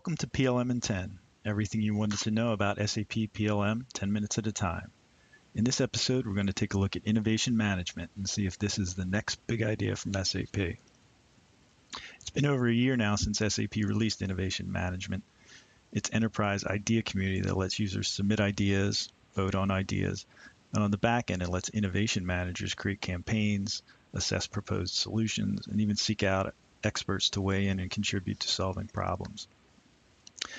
Welcome to PLMin10, everything you wanted to know about SAP PLM 10 minutes at a time. In this episode, we're going to take a look at innovation management and see if this is the next big idea from SAP. It's been over a year now since SAP released innovation management. It's enterprise idea community that lets users submit ideas, vote on ideas, and on the back end, it lets innovation managers create campaigns, assess proposed solutions, and even seek out experts to weigh in and contribute to solving problems.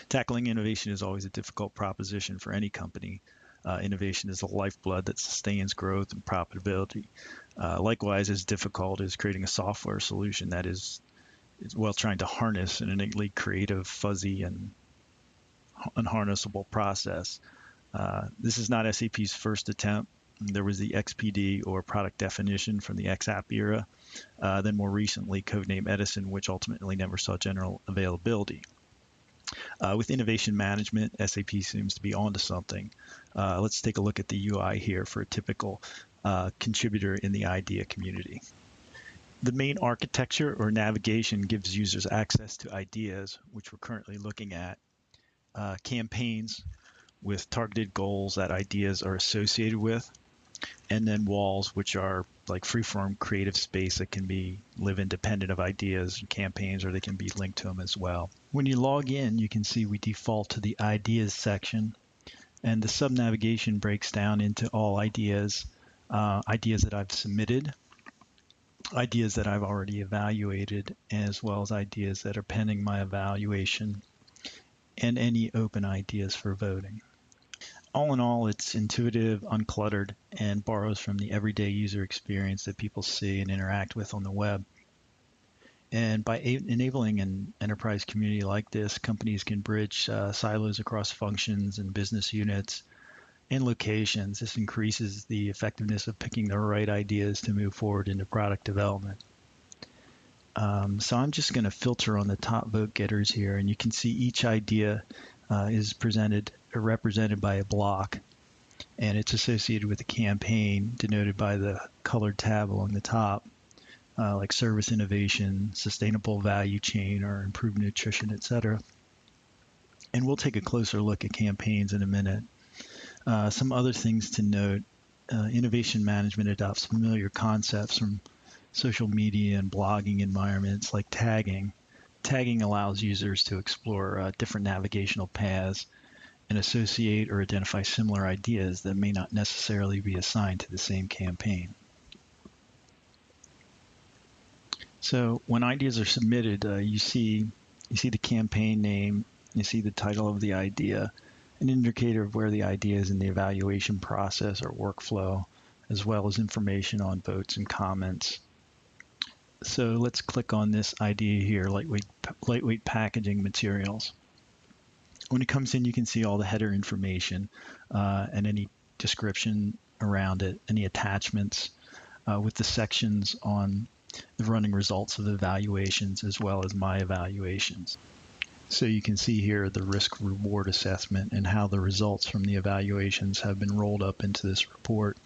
Tackling innovation is always a difficult proposition for any company. Innovation is the lifeblood that sustains growth and profitability. Likewise, as difficult as creating a software solution that is trying to harness an innately creative, fuzzy, and unharnessable process. This is not SAP's first attempt. There was the XPD, or product definition, from the XApp era, then more recently codenamed Edison, which ultimately never saw general availability. With innovation management, SAP seems to be onto something. Let's take a look at the UI here for a typical contributor in the idea community. The main architecture or navigation gives users access to ideas, which we're currently looking at, campaigns with targeted goals that ideas are associated with, and then walls, which are like freeform creative space that can live independent of ideas and campaigns, or they can be linked to them as well. When you log in, you can see we default to the ideas section, and the sub-navigation breaks down into all ideas, ideas that I've submitted, ideas that I've already evaluated, as well as ideas that are pending my evaluation, and any open ideas for voting. All in all, it's intuitive, uncluttered, and borrows from the everyday user experience that people see and interact with on the web. And by enabling an enterprise community like this, companies can bridge silos across functions and business units and locations. This increases the effectiveness of picking the right ideas to move forward into product development. So I'm just going to filter on the top vote getters here, and you can see each idea is represented by a block, and it's associated with a campaign denoted by the colored tab along the top, like service innovation, sustainable value chain, or improved nutrition, etc. And we'll take a closer look at campaigns in a minute. Some other things to note: innovation management adopts familiar concepts from social media and blogging environments like tagging. Tagging allows users to explore different navigational paths and associate or identify similar ideas that may not necessarily be assigned to the same campaign. So when ideas are submitted, you see the campaign name, you see the title of the idea, an indicator of where the idea is in the evaluation process or workflow, as well as information on votes and comments. So let's click on this idea here, lightweight packaging materials. When it comes in, you can see all the header information and any description around it, any attachments with the sections on the running results of evaluations as well as my evaluations. So you can see here the risk-reward assessment and how the results from the evaluations have been rolled up into this report.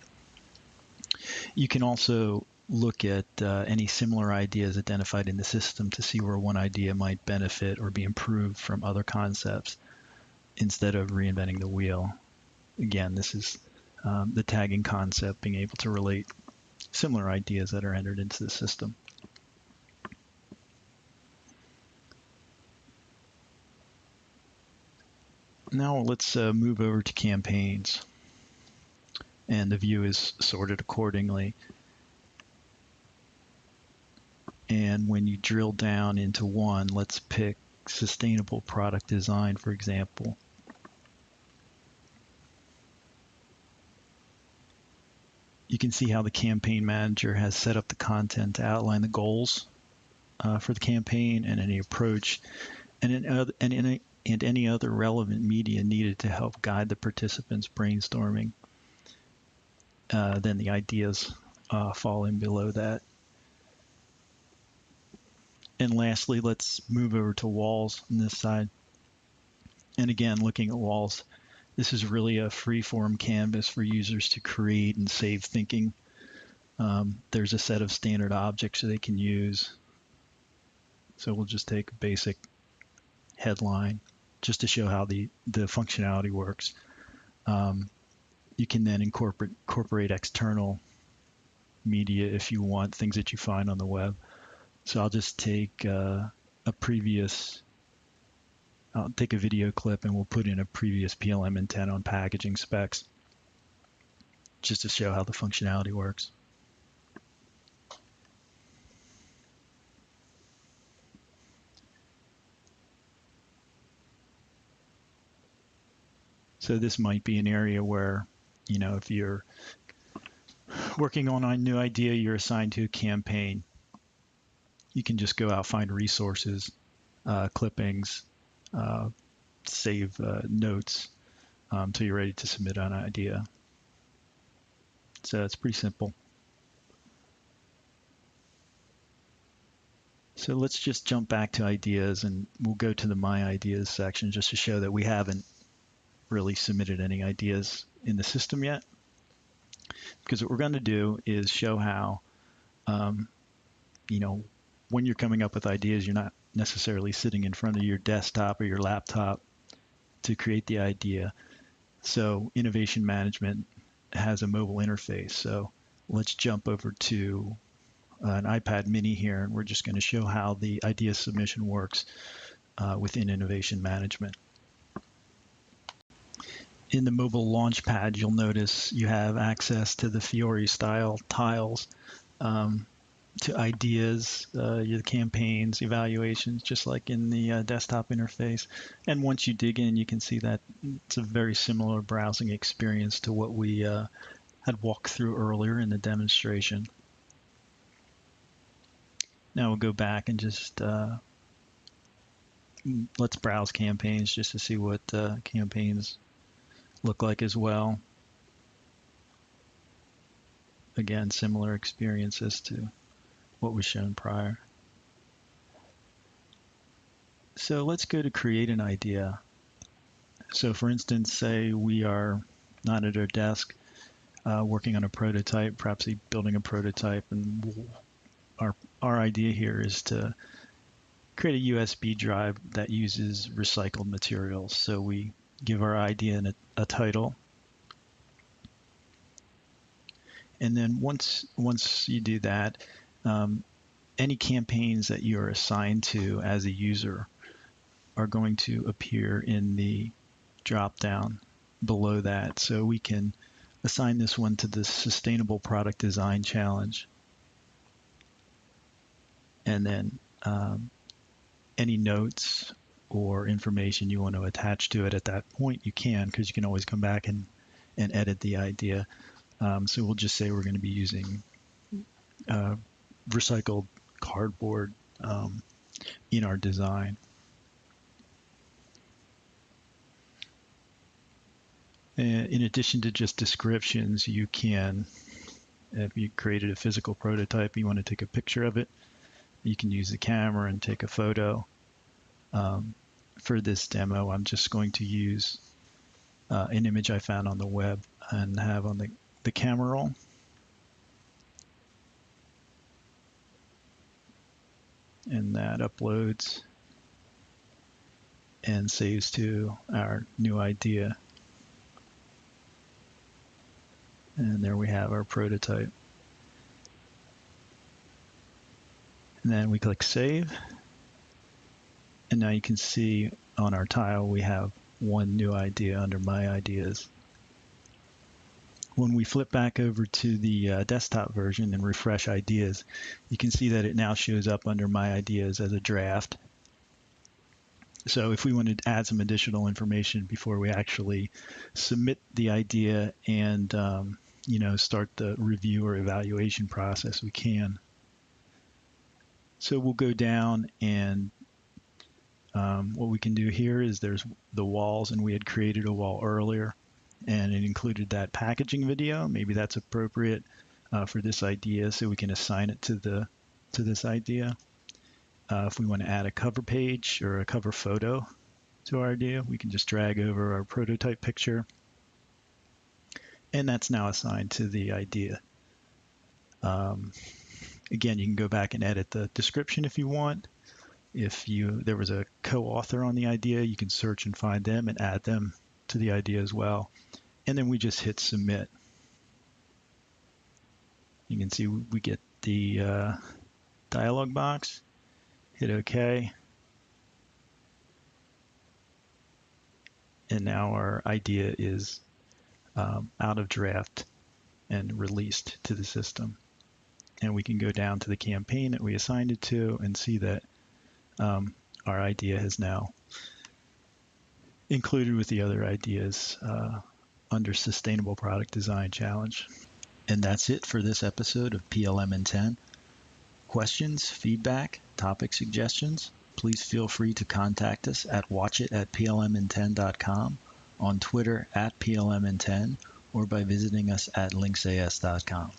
You can also look at any similar ideas identified in the system to see where one idea might benefit or be improved from other concepts instead of reinventing the wheel. Again, this is the tagging concept, being able to relate similar ideas that are entered into the system. Now let's move over to campaigns, and the view is sorted accordingly. And when you drill down into one, let's pick sustainable product design, for example. You can see how the campaign manager has set up the content to outline the goals for the campaign and any approach and any other relevant media needed to help guide the participants' brainstorming. Then the ideas fall in below that. And lastly, let's move over to walls on this side. And again, looking at walls, this is really a free-form canvas for users to create and save thinking. There's a set of standard objects that they can use. So we'll just take a basic headline, just to show how the functionality works. You can then incorporate external media if you want, things that you find on the web. So I'll just take I'll take a video clip and we'll put in a previous PLMin10 on packaging specs, just to show how the functionality works. So this might be an area where, if you're working on a new idea, you're assigned to a campaign, you can just go out, find resources, clippings, save notes until you're ready to submit an idea. So it's pretty simple. So let's just jump back to ideas, and we'll go to the My Ideas section just to show that we haven't really submitted any ideas in the system yet. Because what we're going to do is show how, when you're coming up with ideas, you're not necessarily sitting in front of your desktop or your laptop to create the idea. So Innovation Management has a mobile interface. So let's jump over to an iPad mini here, and we're just going to show how the idea submission works within Innovation Management. In the mobile launchpad, you'll notice you have access to the Fiori style tiles, to ideas, your campaigns, evaluations, just like in the desktop interface. And once you dig in, you can see that it's a very similar browsing experience to what we had walked through earlier in the demonstration. Now we'll go back and just let's browse campaigns just to see what campaigns look like as well. Again, similar experiences to what was shown prior. So let's go to create an idea. So for instance, say we are not at our desk working on a prototype, perhaps building a prototype, and our idea here is to create a USB drive that uses recycled materials. So we give our idea a title. And then once you do that, any campaigns that you're assigned to as a user are going to appear in the drop-down below that. So we can assign this one to the Sustainable Product Design Challenge. And then any notes or information you want to attach to it at that point, you can, because you can always come back and edit the idea. So we'll just say we're going to be using recycled cardboard in our design. In addition to just descriptions, you can, if you created a physical prototype, you want to take a picture of it, you can use the camera and take a photo. For this demo, I'm just going to use an image I found on the web and have on the camera roll. And that uploads and saves to our new idea. And there we have our prototype. And then we click Save. And now you can see on our tile we have one new idea under My Ideas. When we flip back over to the desktop version and refresh Ideas, you can see that it now shows up under My Ideas as a draft. So if we wanted to add some additional information before we actually submit the idea and start the review or evaluation process, we can. So we'll go down, and what we can do here is there's the walls, and we had created a wall earlier and it included that packaging video. Maybe that's appropriate for this idea, so we can assign it to this idea. If we want to add a cover page or a cover photo to our idea, we can just drag over our prototype picture, and that's now assigned to the idea. Again, you can go back and edit the description if you want, If there was a co-author on the idea, you can search and find them and add them to the idea as well. And then we just hit submit. You can see we get the dialog box, hit OK. And now our idea is out of draft and released to the system. And we can go down to the campaign that we assigned it to and see that our idea has now included with the other ideas under Sustainable Product Design Challenge. And that's it for this episode of PLMin10. Questions, feedback, topic suggestions, please feel free to contact us at watchit@plmin10.com, on Twitter @plmin10, or by visiting us at linksas.com.